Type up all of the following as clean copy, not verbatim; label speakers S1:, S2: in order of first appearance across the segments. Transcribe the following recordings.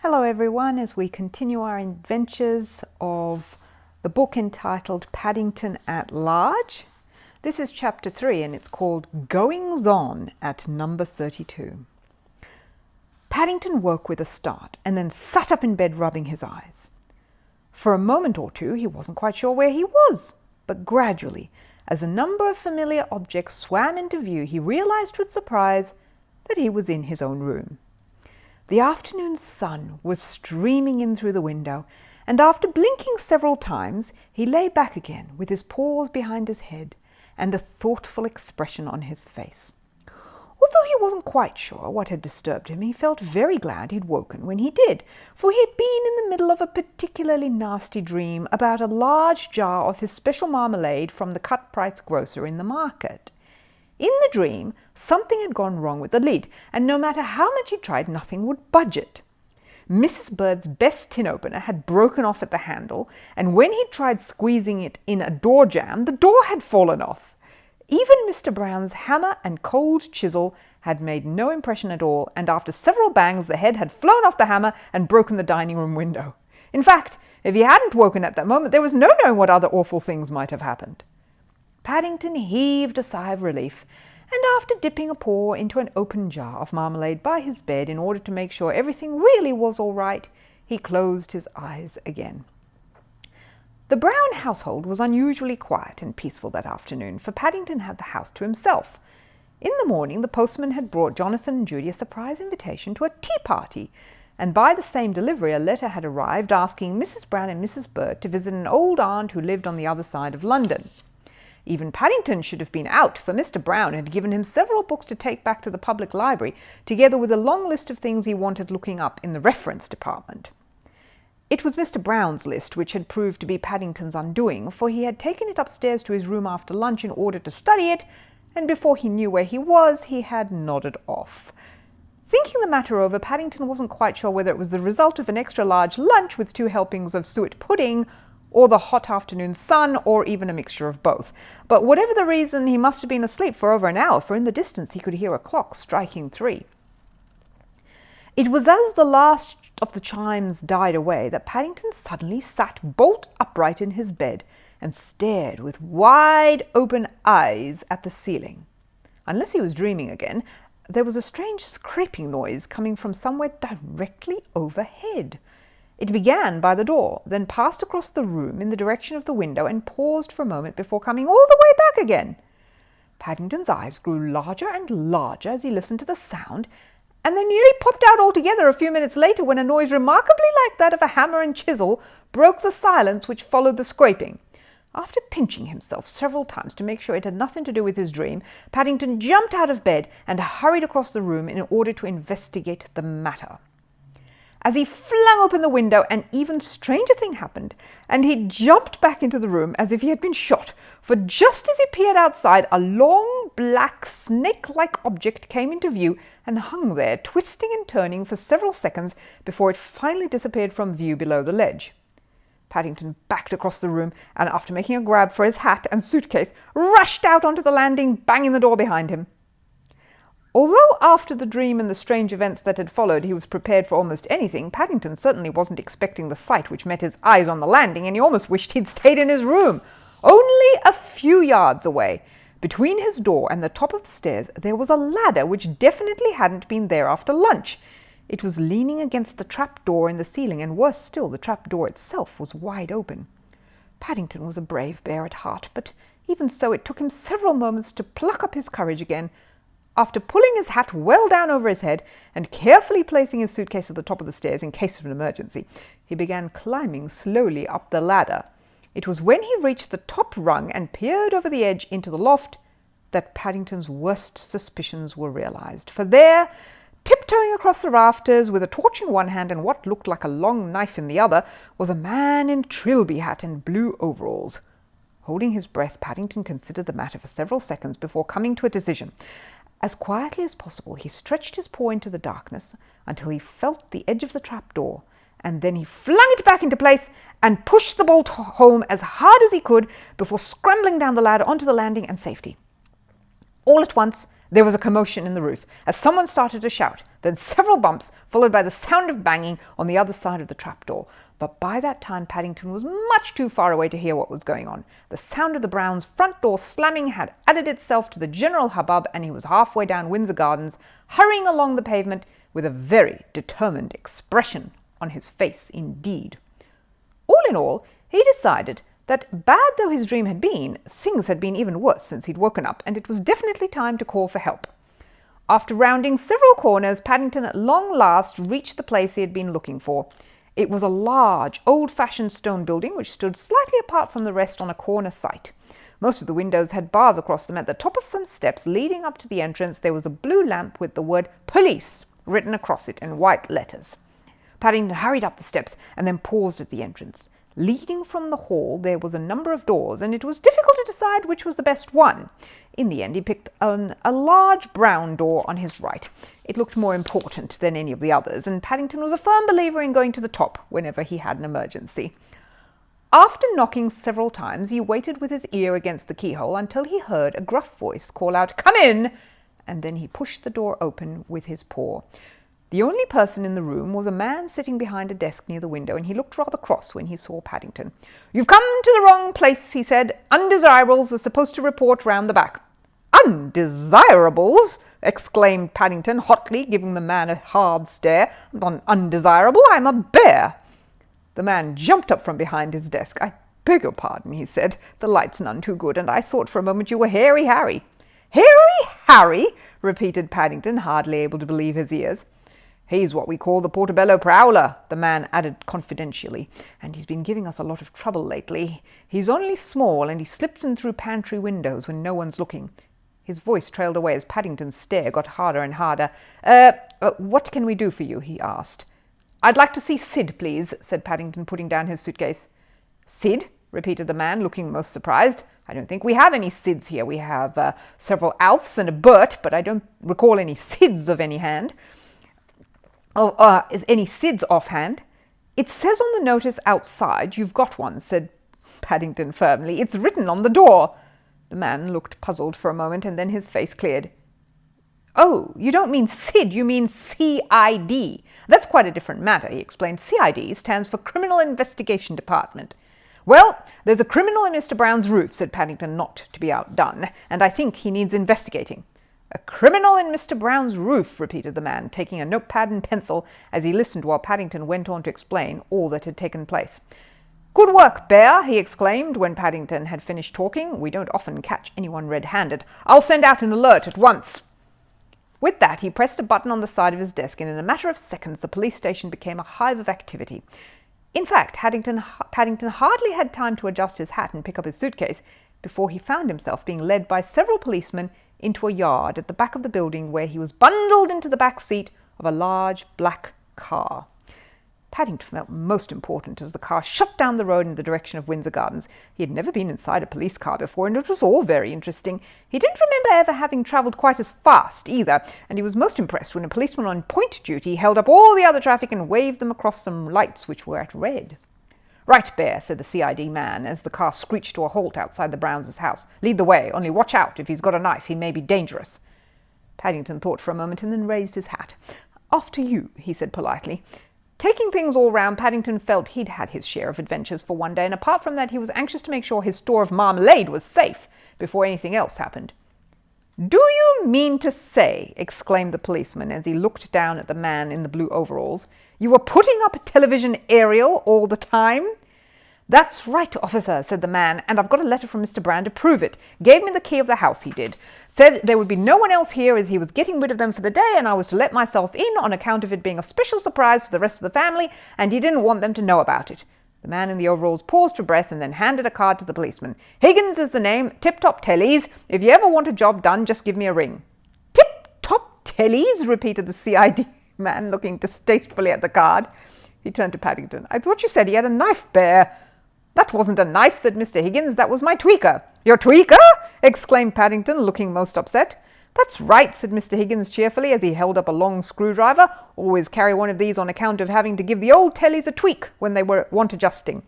S1: Hello everyone, as we continue our adventures of the book entitled Paddington at Large. This is chapter 3 and it's called Goings On at number 32. Paddington woke with a start and then sat up in bed rubbing his eyes. For a moment or two he wasn't quite sure where he was, but gradually, as a number of familiar objects swam into view, he realized with surprise that he was in his own room. The afternoon sun was streaming in through the window, and after blinking several times, he lay back again with his paws behind his head and a thoughtful expression on his face. Although he wasn't quite sure what had disturbed him, he felt very glad he'd woken when he did, for he had been in the middle of a particularly nasty dream about a large jar of his special marmalade from the cut-price grocer in the market. In the dream, something had gone wrong with the lid, and no matter how much he tried, nothing would budge it. Mrs. Bird's best tin opener had broken off at the handle, and when he tried squeezing it in a door jamb, the door had fallen off. Even Mr. Brown's hammer and cold chisel had made no impression at all, and after several bangs, the head had flown off the hammer and broken the dining room window. In fact, if he hadn't woken at that moment, there was no knowing what other awful things might have happened. Paddington heaved a sigh of relief, and after dipping a paw into an open jar of marmalade by his bed in order to make sure everything really was all right, he closed his eyes again. The Brown household was unusually quiet and peaceful that afternoon, for Paddington had the house to himself. In the morning, the postman had brought Jonathan and Judy a surprise invitation to a tea party, and by the same delivery a letter had arrived asking Mrs. Brown and Mrs. Bird to visit an old aunt who lived on the other side of London. Even Paddington should have been out, for Mr. Brown had given him several books to take back to the public library, together with a long list of things he wanted looking up in the reference department. It was Mr. Brown's list which had proved to be Paddington's undoing, for he had taken it upstairs to his room after lunch in order to study it, and before he knew where he was, he had nodded off. Thinking the matter over, Paddington wasn't quite sure whether it was the result of an extra-large lunch with 2 helpings of suet pudding, or the hot afternoon sun, or even a mixture of both. But whatever the reason, he must have been asleep for over an hour, for in the distance he could hear a clock striking 3. It was as the last of the chimes died away that Paddington suddenly sat bolt upright in his bed and stared with wide open eyes at the ceiling. Unless he was dreaming again, there was a strange scraping noise coming from somewhere directly overhead. It began by the door, then passed across the room in the direction of the window and paused for a moment before coming all the way back again. Paddington's eyes grew larger and larger as he listened to the sound, and they nearly popped out altogether a few minutes later when a noise remarkably like that of a hammer and chisel broke the silence which followed the scraping. After pinching himself several times to make sure it had nothing to do with his dream, Paddington jumped out of bed and hurried across the room in order to investigate the matter. As he flung open the window, an even stranger thing happened, and he jumped back into the room as if he had been shot, for just as he peered outside, a long, black, snake-like object came into view and hung there, twisting and turning for several seconds before it finally disappeared from view below the ledge. Paddington backed across the room, and after making a grab for his hat and suitcase, rushed out onto the landing, banging the door behind him. Although after the dream and the strange events that had followed he was prepared for almost anything, Paddington certainly wasn't expecting the sight which met his eyes on the landing, and he almost wished he'd stayed in his room. Only a few yards away, between his door and the top of the stairs, there was a ladder which definitely hadn't been there after lunch. It was leaning against the trap-door in the ceiling, and worse still, the trap-door itself was wide open. Paddington was a brave bear at heart, but even so it took him several moments to pluck up his courage again. After pulling his hat well down over his head and carefully placing his suitcase at the top of the stairs in case of an emergency, he began climbing slowly up the ladder. It was when he reached the top rung and peered over the edge into the loft that Paddington's worst suspicions were realized. For there, tiptoeing across the rafters with a torch in one hand and what looked like a long knife in the other, was a man in trilby hat and blue overalls. Holding his breath, Paddington considered the matter for several seconds before coming to a decision. As quietly as possible, he stretched his paw into the darkness until he felt the edge of the trapdoor, and then he flung it back into place and pushed the bolt home as hard as he could before scrambling down the ladder onto the landing and safety. All at once, There was a commotion in the roof as someone started to shout, then several bumps, followed by the sound of banging on the other side of the trapdoor. But by that time Paddington was much too far away to hear what was going on. The sound of the Browns' front door slamming had added itself to the general hubbub, and he was halfway down Windsor Gardens, hurrying along the pavement with a very determined expression on his face indeed. All in all, he decided that, bad though his dream had been, things had been even worse since he'd woken up, and it was definitely time to call for help. After rounding several corners, Paddington at long last reached the place he had been looking for. It was a large, old-fashioned stone building which stood slightly apart from the rest on a corner site. Most of the windows had bars across them. At the top of some steps leading up to the entrance there was a blue lamp with the word "Police" written across it in white letters. Paddington hurried up the steps and then paused at the entrance. Leading from the hall there was a number of doors, and it was difficult to decide which was the best one. In the end he picked a large brown door on his right. It looked more important than any of the others, and Paddington was a firm believer in going to the top whenever he had an emergency. After knocking several times, he waited with his ear against the keyhole until he heard a gruff voice call out, "Come in!" and then he pushed the door open with his paw. The only person in the room was a man sitting behind a desk near the window, and he looked rather cross when he saw Paddington. "You've come to the wrong place," he said. "Undesirables are supposed to report round the back." "Undesirables!" exclaimed Paddington hotly, giving the man a hard stare. "I'm not undesirable, I'm a bear." The man jumped up from behind his desk. "I beg your pardon," he said. "The light's none too good, and I thought for a moment you were Hairy Harry." "Hairy Harry?" repeated Paddington, hardly able to believe his ears. "He's what we call the Portobello Prowler," the man added confidentially, "and he's been giving us a lot of trouble lately. He's only small, and he slips in through pantry windows when no one's looking." His voice trailed away as Paddington's stare got harder and harder. What can we do for you?" he asked. "I'd like to see Sid, please," said Paddington, putting down his suitcase. "Sid?" repeated the man, looking most surprised. "I don't think we have any Sids here. We have several Alfs and a Bert, but I don't recall any Sids of any hand." Is any Sids offhand?" "It says on the notice outside you've got one," said Paddington firmly. "It's written on the door." The man looked puzzled for a moment, and then his face cleared. "Oh, you don't mean Sid, you mean CID. That's quite a different matter," he explained. "CID stands for Criminal Investigation Department." "Well, there's a criminal in Mr. Brown's roof," said Paddington, not to be outdone, "and I think he needs investigating." "A criminal in Mr. Brown's roof," repeated the man, taking a notepad and pencil as he listened while Paddington went on to explain all that had taken place. "Good work, Bear!" he exclaimed when Paddington had finished talking. "We don't often catch anyone red-handed. I'll send out an alert at once." With that he pressed a button on the side of his desk, and in a matter of seconds the police station became a hive of activity. In fact, Paddington hardly had time to adjust his hat and pick up his suitcase before he found himself being led by several policemen into a yard at the back of the building, where he was bundled into the back seat of a large black car. Paddington felt most important as the car shot down the road in the direction of Windsor Gardens. He had never been inside a police car before, and it was all very interesting. He didn't remember ever having travelled quite as fast either, and he was most impressed when a policeman on point duty held up all the other traffic and waved them across some lights which were at red. "Right, Bear," said the CID man as the car screeched to a halt outside the Browns' house. "Lead the way, only watch out. If he's got a knife, he may be dangerous." Paddington thought for a moment and then raised his hat. "After you," he said politely. Taking things all round, Paddington felt he'd had his share of adventures for one day, and apart from that he was anxious to make sure his store of marmalade was safe before anything else happened. "Do you mean to say," exclaimed the policeman as he looked down at the man in the blue overalls, "you were putting up a television aerial all the time?" "That's right, officer," said the man, "and I've got a letter from Mr. Brown to prove it. Gave me the key of the house, he did. Said there would be no one else here as he was getting rid of them for the day, and I was to let myself in on account of it being a special surprise for the rest of the family, and he didn't want them to know about it." The man in the overalls paused for breath and then handed a card to the policeman. "Higgins is the name, Tip-Top Tellies. If you ever want a job done, just give me a ring." "Tip-Top Tellies?" repeated the CID man, looking distastefully at the card. He turned to Paddington. "I thought you said he had a knife, Bear." "That wasn't a knife," said Mr. Higgins. "That was my tweaker." "Your tweaker?" exclaimed Paddington, looking most upset. "That's right," said Mr. Higgins cheerfully as he held up a long screwdriver. "Always carry one of these on account of having to give the old tellies a tweak when they want adjusting.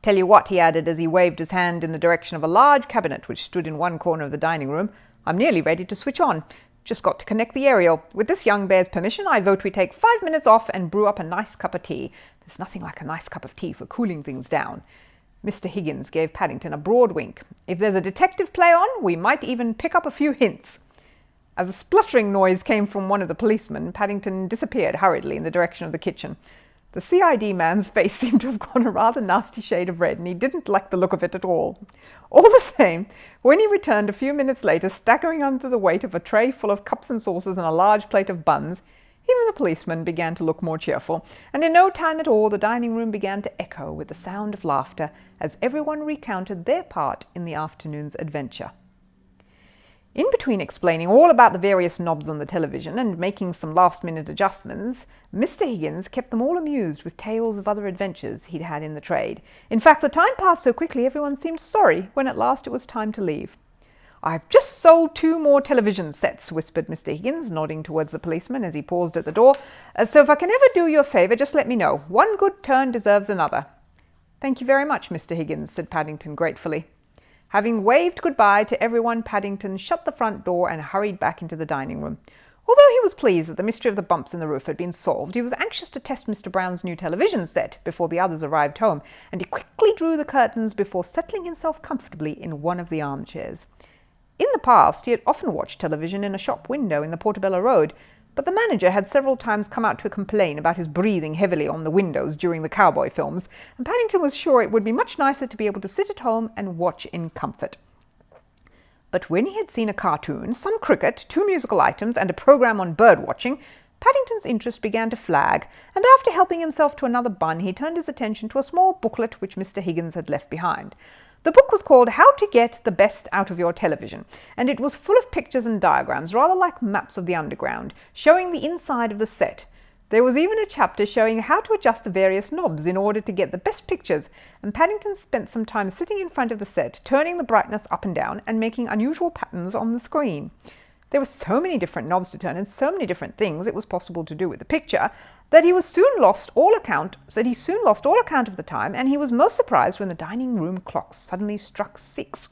S1: Tell you what," he added as he waved his hand in the direction of a large cabinet which stood in one corner of the dining room, I'm nearly ready to switch on. Just got to connect the aerial. With this young bear's permission, I vote we take 5 minutes off and brew up a nice cup of tea. There's nothing like a nice cup of tea for cooling things down." Mr. Higgins gave Paddington a broad wink. "If there's a detective play on, we might even pick up a few hints." As a spluttering noise came from one of the policemen, Paddington disappeared hurriedly in the direction of the kitchen. The CID man's face seemed to have gone a rather nasty shade of red, and he didn't like the look of it at all. All the same, when he returned a few minutes later, staggering under the weight of a tray full of cups and saucers and a large plate of buns, even the policeman began to look more cheerful, and in no time at all the dining room began to echo with the sound of laughter as everyone recounted their part in the afternoon's adventure. In between explaining all about the various knobs on the television and making some last-minute adjustments, Mr. Higgins kept them all amused with tales of other adventures he'd had in the trade. In fact, the time passed so quickly everyone seemed sorry when at last it was time to leave. "I've just sold 2 more television sets," whispered Mr. Higgins, nodding towards the policeman as he paused at the door. "So if I can ever do you a favour, just let me know. One good turn deserves another." "Thank you very much, Mr. Higgins," said Paddington gratefully. Having waved goodbye to everyone, Paddington shut the front door and hurried back into the dining room. Although he was pleased that the mystery of the bumps in the roof had been solved, he was anxious to test Mr. Brown's new television set before the others arrived home, and he quickly drew the curtains before settling himself comfortably in one of the armchairs. In the past, he had often watched television in a shop window in the Portobello Road, but the manager had several times come out to complain about his breathing heavily on the windows during the cowboy films, and Paddington was sure it would be much nicer to be able to sit at home and watch in comfort. But when he had seen a cartoon, some cricket, 2 musical items, and a program on bird watching, Paddington's interest began to flag, and after helping himself to another bun, he turned his attention to a small booklet which Mr. Higgins had left behind. The book was called How to Get the Best Out of Your Television, and it was full of pictures and diagrams, rather like maps of the underground, showing the inside of the set. There was even a chapter showing how to adjust the various knobs in order to get the best pictures, and Paddington spent some time sitting in front of the set, turning the brightness up and down and making unusual patterns on the screen. There were so many different knobs to turn and so many different things it was possible to do with the picture that he soon lost all account of the time, and he was most surprised when the dining room clock suddenly struck 6.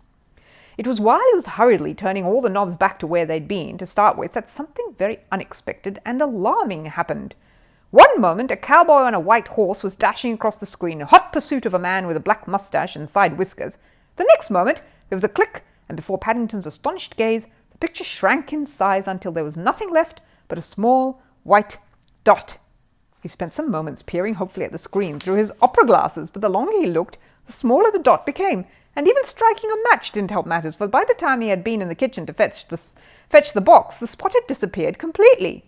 S1: It was while he was hurriedly turning all the knobs back to where they'd been to start with that something very unexpected and alarming happened. One moment a cowboy on a white horse was dashing across the screen in hot pursuit of a man with a black moustache and side whiskers. The next moment there was a click, and before Paddington's astonished gaze, the picture shrank in size until there was nothing left but a small white dot. He spent some moments peering hopefully at the screen through his opera glasses, but the longer he looked, the smaller the dot became, and even striking a match didn't help matters, for by the time he had been in the kitchen to fetch the box, the spot had disappeared completely.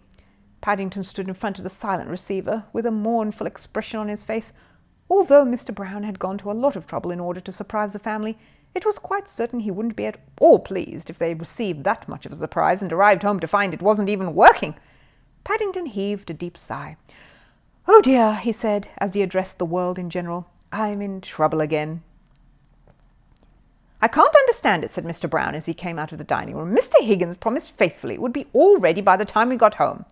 S1: Paddington stood in front of the silent receiver with a mournful expression on his face. Although Mr. Brown had gone to a lot of trouble in order to surprise the family, it was quite certain he wouldn't be at all pleased if they received that much of a surprise and arrived home to find it wasn't even working. Paddington heaved a deep sigh. "Oh dear," he said, as he addressed the world in general, "I'm in trouble again." "I can't understand it," said Mr. Brown as he came out of the dining room. "Mr. Higgins promised faithfully it would be all ready by the time we got home."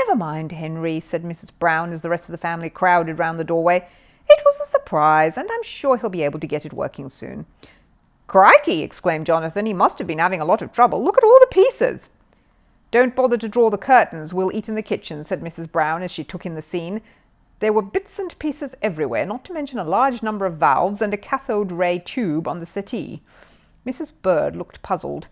S1: "Never mind, Henry," said Mrs. Brown as the rest of the family crowded round the doorway. "It was a surprise, and I'm sure he'll be able to get it working soon." "Crikey!" exclaimed Jonathan. "He must have been having a lot of trouble. Look at all the pieces." "Don't bother to draw the curtains. We'll eat in the kitchen," said Mrs. Brown as she took in the scene. There were bits and pieces everywhere, not to mention a large number of valves and a cathode ray tube on the settee. Mrs. Bird looked puzzled.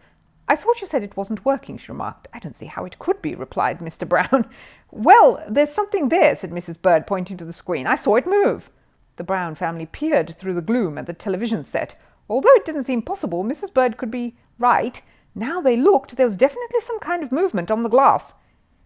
S1: "I thought you said it wasn't working," she remarked. "I don't see how it could be," replied Mr. Brown. "Well, there's something there," said Mrs. Bird, pointing to the screen. "I saw it move." The Brown family peered through the gloom at the television set. Although it didn't seem possible Mrs. Bird could be right, now they looked, there was definitely some kind of movement on the glass.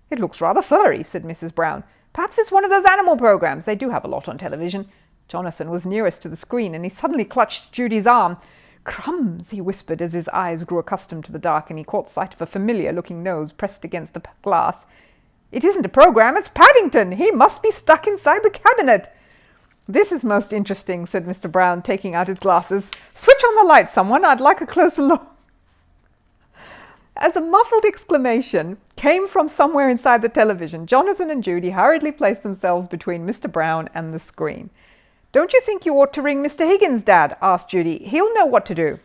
S1: "It looks rather furry," said Mrs. Brown. "Perhaps it's one of those animal programs. They do have a lot on television." Jonathan was nearest to the screen, and he suddenly clutched Judy's arm. "Crumbs," he whispered as his eyes grew accustomed to the dark and he caught sight of a familiar-looking nose pressed against the glass. "It isn't a program, it's Paddington! He must be stuck inside the cabinet!" "This is most interesting," said Mr. Brown, taking out his glasses. "Switch on the light, someone. I'd like a closer look." As a muffled exclamation came from somewhere inside the television, Jonathan and Judy hurriedly placed themselves between Mr. Brown and the screen. "Don't you think you ought to ring Mr. Higgins, Dad?" asked Judy. "He'll know what to do."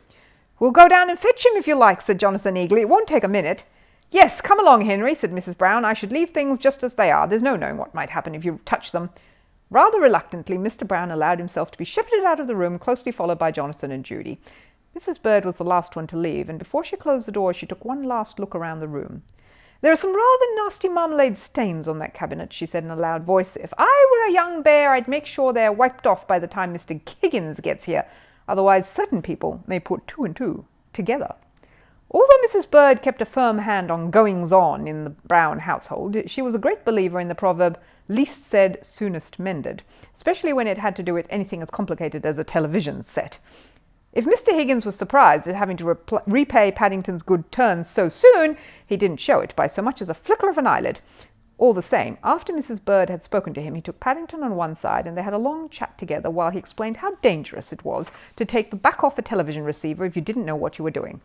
S1: "We'll go down and fetch him if you like," said Jonathan eagerly. "It won't take a minute." "Yes, come along, Henry," said Mrs. Brown. "I should leave things just as they are. There's no knowing what might happen if you touch them." Rather reluctantly, Mr. Brown allowed himself to be shepherded out of the room, closely followed by Jonathan and Judy. Mrs. Bird was the last one to leave, and before she closed the door, she took one last look around the room. "There are some rather nasty marmalade stains on that cabinet," she said in a loud voice. "If I were a young bear, I'd make sure they're wiped off by the time Mr. Higgins gets here. Otherwise, certain people may put two and two together." Although Mrs. Bird kept a firm hand on goings-on in the Brown household, she was a great believer in the proverb, "least said, soonest mended," especially when it had to do with anything as complicated as a television set. If Mr. Higgins was surprised at having to repay Paddington's good turns so soon, he didn't show it by so much as a flicker of an eyelid. All the same, after Mrs. Bird had spoken to him, he took Paddington on one side and they had a long chat together while he explained how dangerous it was to take the back off a television receiver if you didn't know what you were doing.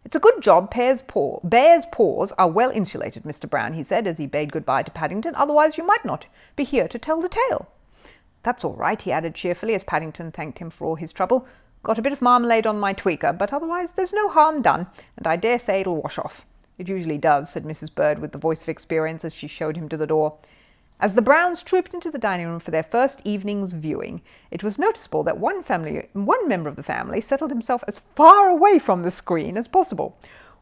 S1: "It's a good job Bear's paws are well insulated, Mr. Brown," he said as he bade goodbye to Paddington. "Otherwise you might not be here to tell the tale." "That's all right," he added cheerfully as Paddington thanked him for all his trouble. "Got a bit of marmalade on my tweaker, but otherwise there's no harm done, and I dare say it'll wash off." "It usually does," said Mrs. Bird with the voice of experience as she showed him to the door. As the Browns trooped into the dining room for their first evening's viewing, it was noticeable that one member of the family settled himself as far away from the screen as possible.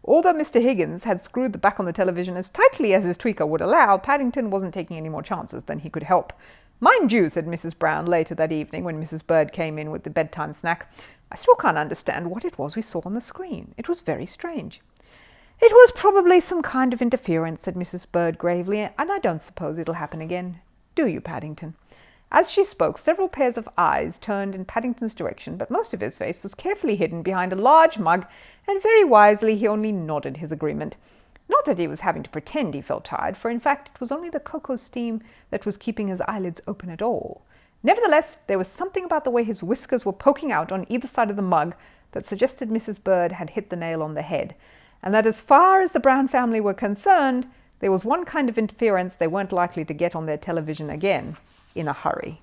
S1: Although Mr. Higgins had screwed the back on the television as tightly as his tweaker would allow, Paddington wasn't taking any more chances than he could help. "Mind you," said Mrs. Brown later that evening when Mrs. Bird came in with the bedtime snack, "I still can't understand what it was we saw on the screen. It was very strange." "It was probably some kind of interference," said Mrs. Bird gravely, "and I don't suppose it'll happen again. Do you, Paddington?" As she spoke, several pairs of eyes turned in Paddington's direction, but most of his face was carefully hidden behind a large mug, and very wisely he only nodded his agreement. Not that he was having to pretend he felt tired, for in fact it was only the cocoa steam that was keeping his eyelids open at all. Nevertheless, there was something about the way his whiskers were poking out on either side of the mug that suggested Mrs. Bird had hit the nail on the head, and that as far as the Brown family were concerned, there was one kind of interference they weren't likely to get on their television again in a hurry.